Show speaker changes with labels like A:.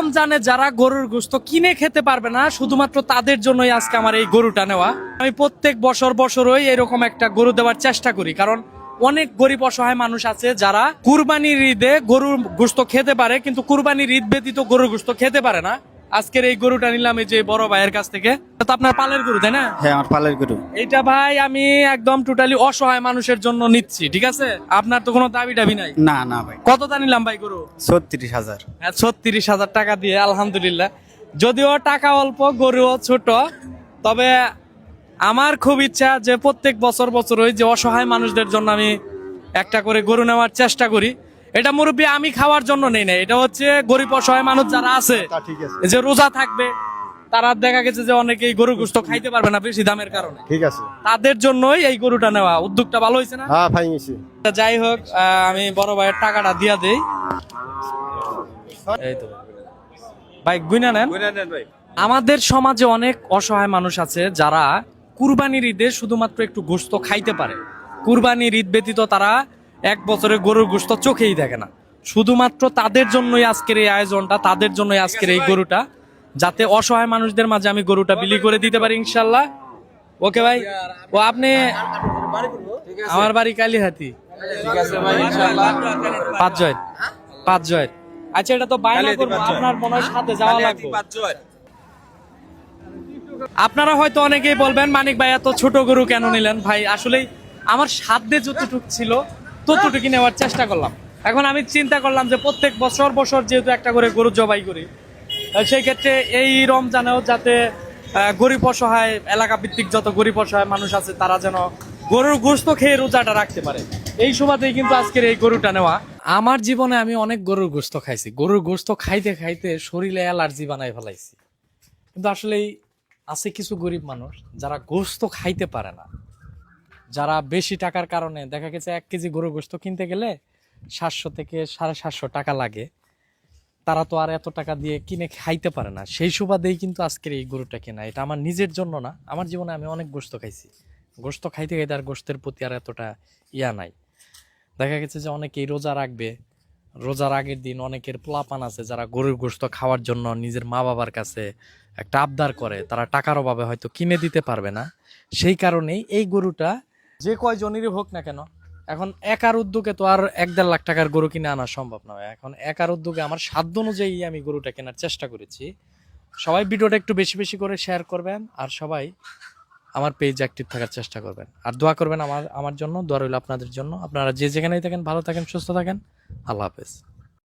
A: রমজানে যারা গরুর গোশত কিনে খেতে পারবে না, শুধুমাত্র তাদের জন্যই আজকে আমার এই গরুটা নেওয়া। আমি প্রত্যেক বছরই এরকম একটা গরু দেওয়ার চেষ্টা করি, কারণ অনেক গরিব অসহায় মানুষ আছে যারা কুরবানির ঈদে গরুর গোশত খেতে পারে, কিন্তু কুরবানির ঈদ ব্যতীত গরুর গোশত খেতে পারে না। আজকের এই গরুটা নিলাম এই যে বড় ভাইয়ের কাছ থেকে। তো আপনার পালের গরু, তাই না?
B: হ্যাঁ, আমার পালের গরু।
A: এইটা ভাই আমি একদম টোটালি অসহায় মানুষের জন্য নিচ্ছি, ঠিক আছে? আপনার তো কোনো দাবি টাবি নাই?
B: না না ভাই,
A: কতটা নিলাম ভাই গরু?
B: 36,000।
A: 36,000 টাকা দিয়ে, আলহামদুলিল্লাহ। যদিও টাকা অল্প, গরুও ছোট, তবে আমার খুব ইচ্ছা যে প্রত্যেক বছর ওই যে অসহায় মানুষদের জন্য আমি একটা করে গরু নেওয়ার চেষ্টা করি। এটা মুরব্বী আমি খাওয়ার জন্য নেই না, এটা হচ্ছে গরিব অসহায় মানুষ যারা আছে,
B: ঠিক আছে,
A: যে রোজা থাকবে, তারা দেখা গেছে যে অনেকেই গরু গোশত খাইতে পারবে না বেশি দামের কারণে,
B: ঠিক আছে।
A: তাদের জন্যই এই গরুটা নেওয়া। উদ্যোগটা ভালো হয়েছে না?
B: হ্যাঁ ভাই, নিছি।
A: যাই হোক, আমি বড় ভাইয়ের টাকাটা দিয়া দেই। এই তো ভাই, গুইনা নেন ভাই। আমাদের সমাজে অনেক অসহায় মানুষ আছে যারা কুরবানির ঈদে শুধুমাত্র একটু গোশত খাইতে পারে। কুরবানির ঈদ ব্যতীত তারা এক বছরে গরুর গোশত চোখেই দেখে না। শুধুমাত্র তাদের জন্যই আজকের এই আয়োজনটা, তাদের জন্যই আজকের এই গরুটা, যাতে অসহায় মানুষদের মাঝে আমি গরুটা বিলি করে দিতে পারি ইনশাল্লাহ। ওকে ভাই। ও আপনি? আমার বাড়ি কালীহাতি।
C: ঠিক আছে ভাই, ইনশাআল্লাহ।
A: 5 জয়। 5 জয়। আচ্ছা, এটা তো বাইনা করবো, আপনার মনে হয় সাথে যাওয়া লাগবে। আপনারা হয়তো অনেকেই বলবেন, মানিক ভাই এত ছোট গরু কেন নিলেন? ভাই আসলে আমার সাধ্যে যতটুকু ছিল ততটুকু নেওয়ার চেষ্টা করলাম। এখন আমি চিন্তা করলাম যে প্রত্যেক বছর যেহেতু একটা করে গরু জবাই করি, সেই ক্ষেত্রে এই রমজানেও যাতে গরিব অসহায় এলাকা ভিত্তিক যত গরিব অসহায় মানুষ আছে তারা যেন গরুর গোশত খেয়ে রোজাটা রাখতে পারে, এই সুবাদেই কিন্তু আজকের এই গরুটা নেওয়া। আমার জীবনে আমি অনেক গরুর গোশত খাইছি, গরুর গোশত খাইতে খাইতে শরীরে অ্যালার্জি বানাই ফেলাইছি। কিন্তু আসলেই আছে কিছু গরিব মানুষ যারা গোশত খাইতে পারে না, যারা বেশি টাকার কারণে দেখা গেছে 1 কেজি গরুর গোশত কিনতে গেলে 700 থেকে 750 টাকা লাগে, তারা তো আর এত টাকা দিয়ে কিনে খাইতে পারে না। সেই সুবাদেই কিন্তু আজকের এই গরুটা কেনা। এটা আমার নিজের জন্য না, আমার জীবনে আমি অনেক গোশত খাইছি, গোশত খাইতে খাইতে আর গোশতের প্রতি আর এতটা ইয়া নাই। দেখা গেছে যে অনেকেই রোজা রাখবে, রোজার আগের দিন অনেকের পোলাপান আছে যারা গরুর গোশত খাওয়ার জন্য নিজের মা বাবার কাছে একটা আবদার করে, তারা টাকার অভাবে হয়তো কিনে দিতে পারবে না। সেই কারণেই এই গরুটা যে কয়জনেরই হোক না কেন, এখন একার উদ্যোগে তো আর 1-1.5 লাখ টাকার গরু কিনে আনা সম্ভব নয়। এখন একার উদ্যোগে আমার সাধ্য অনুযায়ী আমি গরুটা কেনার চেষ্টা করেছি। সবাই ভিডিওটা একটু বেশি বেশি করে শেয়ার করবেন, আর সবাই আমার পেজ অ্যাক্টিভ থাকার চেষ্টা করবেন, আর দোয়া করবেন আমার জন্য। দোয়া রইল আপনাদের জন্য। আপনারা যে যেখানেই থাকেন ভালো থাকেন, সুস্থ থাকেন। আল্লাহ হাফেজ।